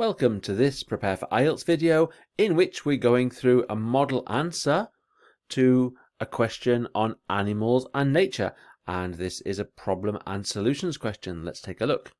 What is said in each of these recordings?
Welcome to this Prepare for IELTS video in which we're going through a model answer to a question on animals and nature, and this is a problem and solutions question. Let's take a look.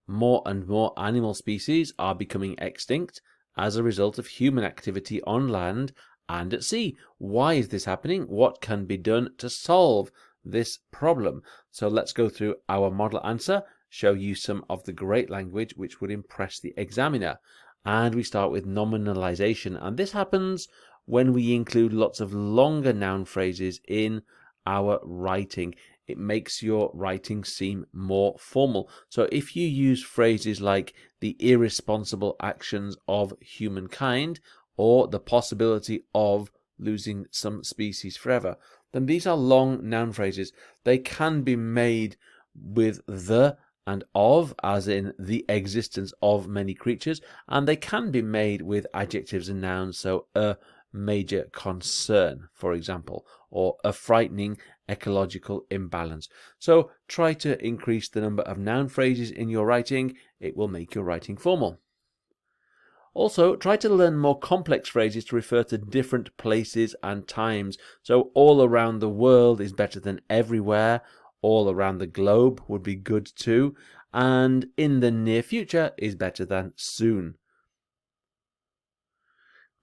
More and more animal species are becoming extinct as a result of human activity on land and at sea. Why is this happening? What can be done to solve this problem? So let's go through our model answer, show you some of the great language which would impress the examiner. And we start with nominalization, and this happens when we include lots of longer noun phrases in our writing. It makes your writing seem more formal. So if you use phrases like the irresponsible actions of humankind or the possibility of losing some species forever, then these are long noun phrases. They can be made with the and of, as in the existence of many creatures, and they can be made with adjectives and nouns, so a major concern, for example, or a frightening ecological imbalance. So try to increase the number of noun phrases in your writing. It will make your writing formal. Also, try to learn more complex phrases to refer to different places and times. So all around the world is better than everywhere. All around the globe would be good too. And in the near future is better than soon.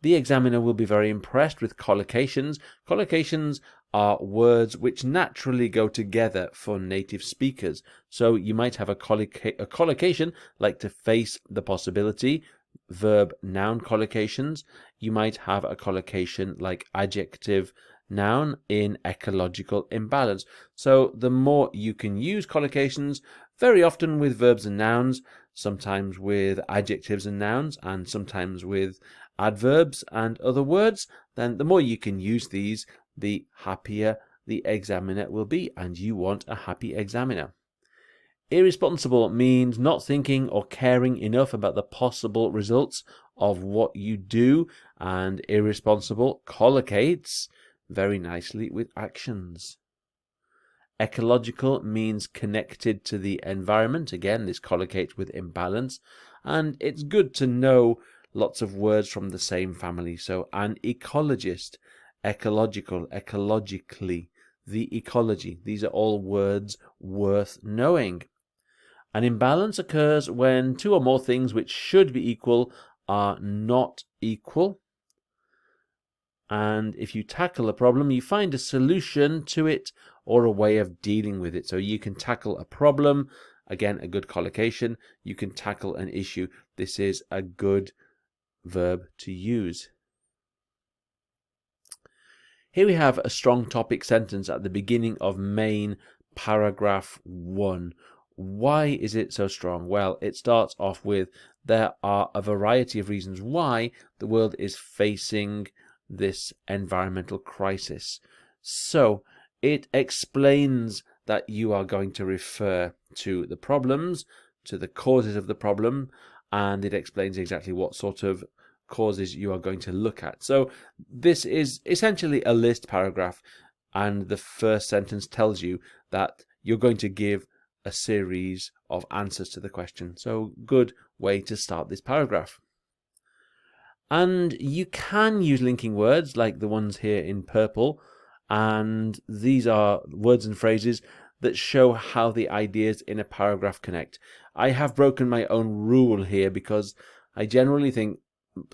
The examiner will be very impressed with collocations. Collocations are words which naturally go together for native speakers. So you might have a collocation like to face the possibility, verb noun collocations. You might have a collocation like adjective noun in ecological imbalance. So the more you can use collocations, very often with verbs and nouns, sometimes with adjectives and nouns, and sometimes with adverbs and other words, then the more you can use these, the happier the examiner will be, and you want a happy examiner. Irresponsible means not thinking or caring enough about the possible results of what you do, and irresponsible collocates very nicely with actions. Ecological means connected to the environment. Again, this collocates with imbalance, and it's good to know lots of words from the same family. So an ecologist, ecological, ecologically, the ecology. These are all words worth knowing. An imbalance occurs when two or more things which should be equal are not equal. And if you tackle a problem, you find a solution to it or a way of dealing with it. So you can tackle a problem, again, a good collocation. You can tackle an issue. This is a good verb to use. Here we have a strong topic sentence at the beginning of main paragraph 1. Why is it so strong? Well, it starts off with there are a variety of reasons why the world is facing this environmental crisis. So it explains that you are going to refer to the problems, to the causes of the problem, and it explains exactly what sort of causes you are going to look at. So this is essentially a list paragraph, and the first sentence tells you that you're going to give a series of answers to the question. So good way to start this paragraph. And you can use linking words like the ones here in purple, and these are words and phrases that show how the ideas in a paragraph connect. I have broken my own rule here because I generally think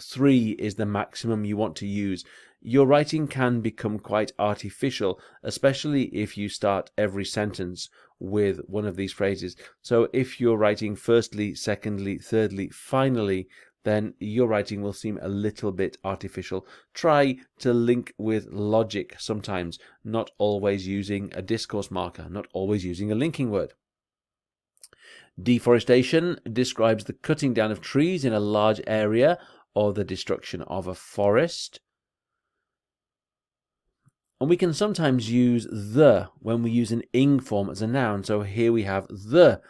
3 is the maximum you want to use. Your writing can become quite artificial, especially if you start every sentence with one of these phrases. So if you're writing firstly, secondly, thirdly, finally, then your writing will seem a little bit artificial. Try to link with logic sometimes, not always using a discourse marker, not always using a linking word. Deforestation describes the cutting down of trees in a large area or the destruction of a forest. And we can sometimes use the when we use an ing form as a noun. So here we have the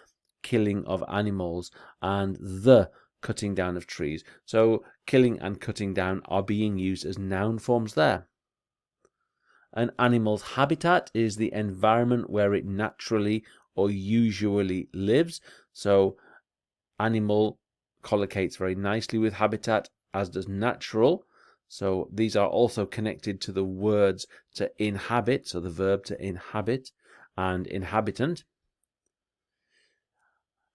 killing of animals and the cutting down of trees. So killing and cutting down are being used as noun forms there. An animal's habitat is the environment where it naturally or usually lives. So animal collocates very nicely with habitat, as does natural. So these are also connected to the words to inhabit, so the verb to inhabit and inhabitant.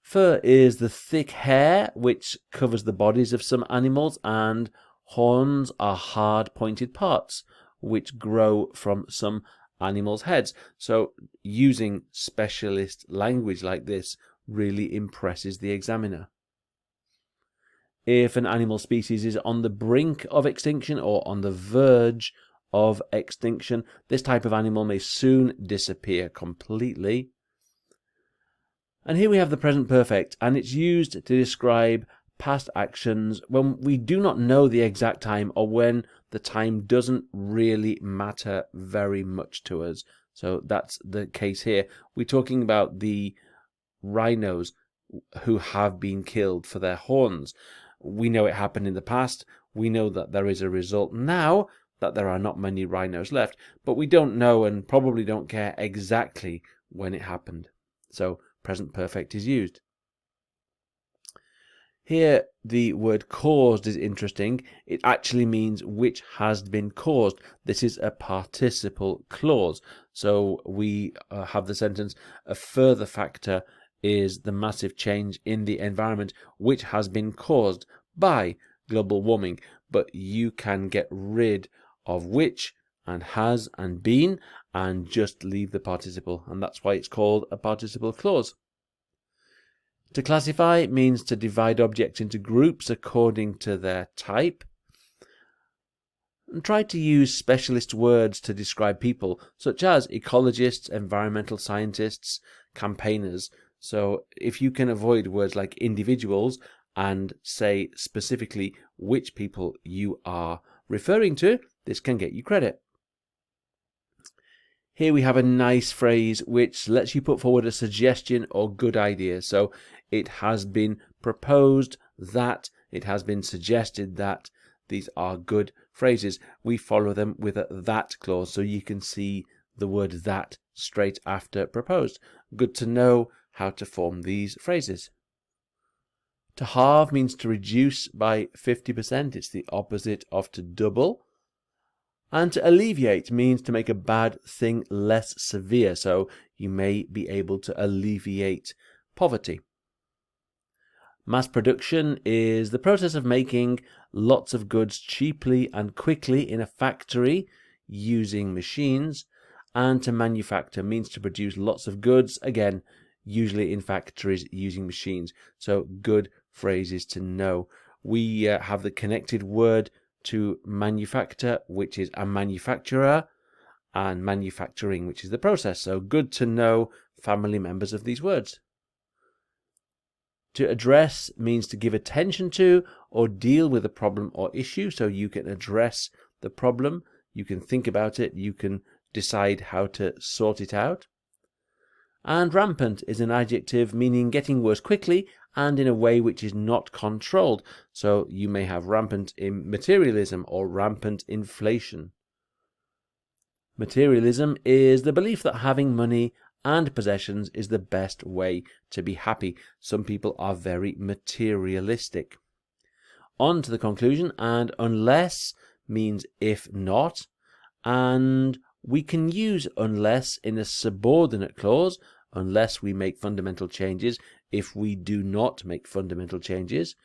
Fur is the thick hair which covers the bodies of some animals, and horns are hard pointed parts which grow from some animals' heads. So using specialist language like this really impresses the examiner. If an animal species is on the brink of extinction or on the verge of extinction, this type of animal may soon disappear completely. And here we have the present perfect, and it's used to describe past actions when we do not know the exact time, or when the time doesn't really matter very much to us. So that's the case here. We're talking about the rhinos who have been killed for their horns. We know it happened in the past. We know that there is a result now, that there are not many rhinos left, but we don't know and probably don't care exactly when it happened. So present perfect is used. Here the word caused is interesting. It actually means which has been caused. This is a participle clause. So we have the sentence, a further factor is the massive change in the environment which has been caused by global warming. But you can get rid of which and has and been and just leave the participle, and that's why it's called a participle clause. To classify means to divide objects into groups according to their type. And try to use specialist words to describe people, such as ecologists, environmental scientists, campaigners. So if you can avoid words like individuals and say specifically which people you are referring to, this can get you credit. Here we have a nice phrase which lets you put forward a suggestion or good idea. So it has been proposed that, it has been suggested that. These are good phrases. We follow them with a that clause, so you can see the word that straight after proposed. Good to know how to form these phrases. To halve means to reduce by 50%. It's the opposite of to double. And to alleviate means to make a bad thing less severe. So you may be able to alleviate poverty. Mass production is the process of making lots of goods cheaply and quickly in a factory using machines. And to manufacture means to produce lots of goods, again, usually in factories using machines. So good phrases to know. We have the connected word to manufacture, which is a manufacturer, and manufacturing, which is the process. So good to know family members of these words. To address means to give attention to or deal with a problem or issue. So you can address the problem, you can think about it, you can decide how to sort it out. And rampant is an adjective meaning getting worse quickly and in a way which is not controlled. So you may have rampant in materialism or rampant inflation. Materialism is the belief that having money and possessions is the best way to be happy. Some people are very materialistic. On to the conclusion, and unless means if not, and we can use unless in a subordinate clause, unless we make fundamental changes, if we do not make fundamental changes,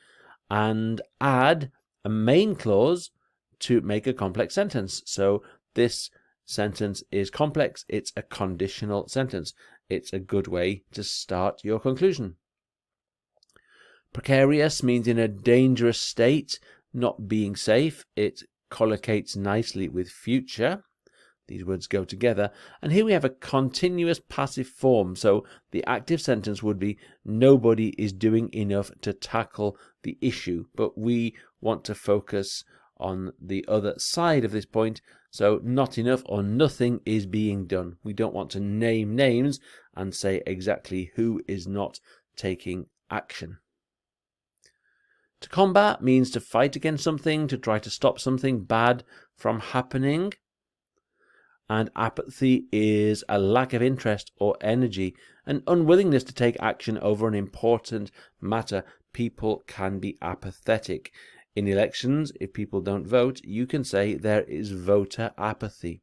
and add a main clause to make a complex sentence. So this sentence is complex, it's a conditional sentence. It's a good way to start your conclusion. Precarious means in a dangerous state, not being safe. It collocates nicely with future. These words go together. And here we have a continuous passive form. So the active sentence would be nobody is doing enough to tackle the issue. But we want to focus on the other side of this point. So not enough or nothing is being done. We don't want to name names and say exactly who is not taking action. To combat means to fight against something, to try to stop something bad from happening. And apathy is a lack of interest or energy, an unwillingness to take action over an important matter. people can be apathetic. In elections, if people don't vote, you can say there is voter apathy.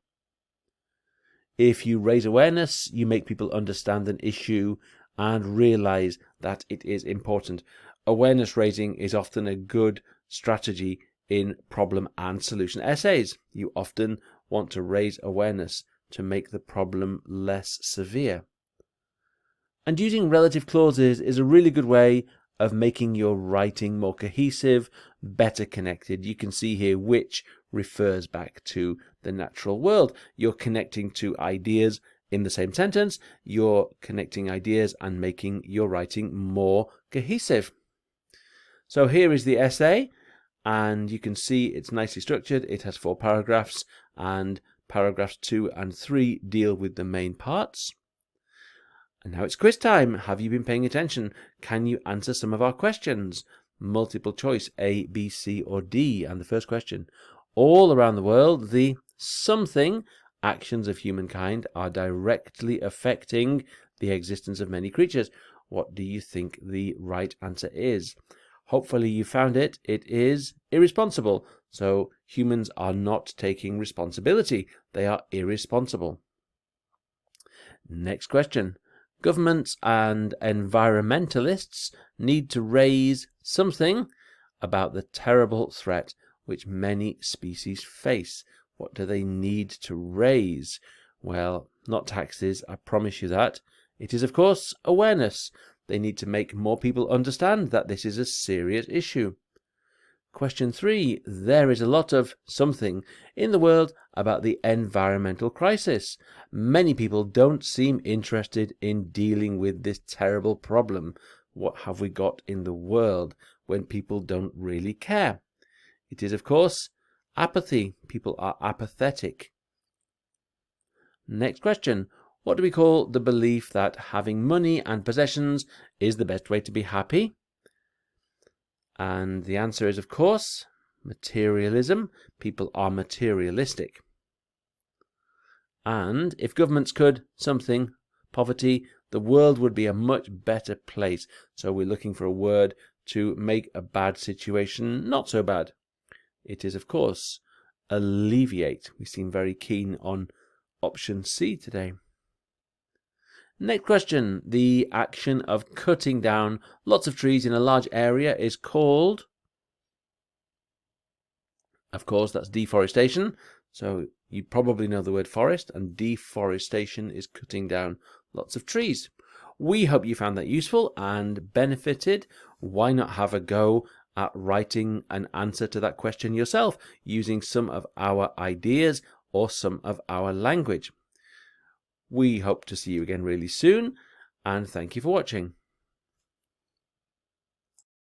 If you raise awareness, you make people understand an issue and realize that it is important. Awareness raising is often a good strategy in problem and solution essays. You often want to raise awareness to make the problem less severe. And using relative clauses is a really good way of making your writing more cohesive, better connected. You can see here which refers back to the natural world. You're connecting two ideas in the same sentence. You're connecting ideas and making your writing more cohesive. So here is the essay, and you can see it's nicely structured. It has 4 paragraphs, and paragraphs 2 and 3 deal with the main parts. And now it's quiz time. Have you been paying attention? Can you answer some of our questions? Multiple choice, A, B, C, or D. And the first question: all around the world, the something actions of humankind are directly affecting the existence of many creatures. What do you think the right answer is? Hopefully you found it. It is irresponsible. So humans are not taking responsibility. They are irresponsible. Next question. Governments and environmentalists need to raise something about the terrible threat which many species face. What do they need to raise? Well, not taxes, I promise you that. It is, of course, awareness. They need to make more people understand that this is a serious issue. Question 3. There is a lot of something in the world about the environmental crisis. Many people don't seem interested in dealing with this terrible problem. What have we got in the world when people don't really care? It is, of course, apathy. People are apathetic. Next question. What do we call the belief that having money and possessions is the best way to be happy? And the answer is, of course, materialism. People are materialistic. And if governments could something, poverty, the world would be a much better place. So we're looking for a word to make a bad situation not so bad. It is, of course, alleviate. We seem very keen on option C today. Next question. The action of cutting down lots of trees in a large area is called, of course, that's deforestation. So you probably know the word forest, and deforestation is cutting down lots of trees. We hope you found that useful and benefited. Why not have a go at writing an answer to that question yourself using some of our ideas or some of our language? We hope to see you again really soon, and thank you for watching.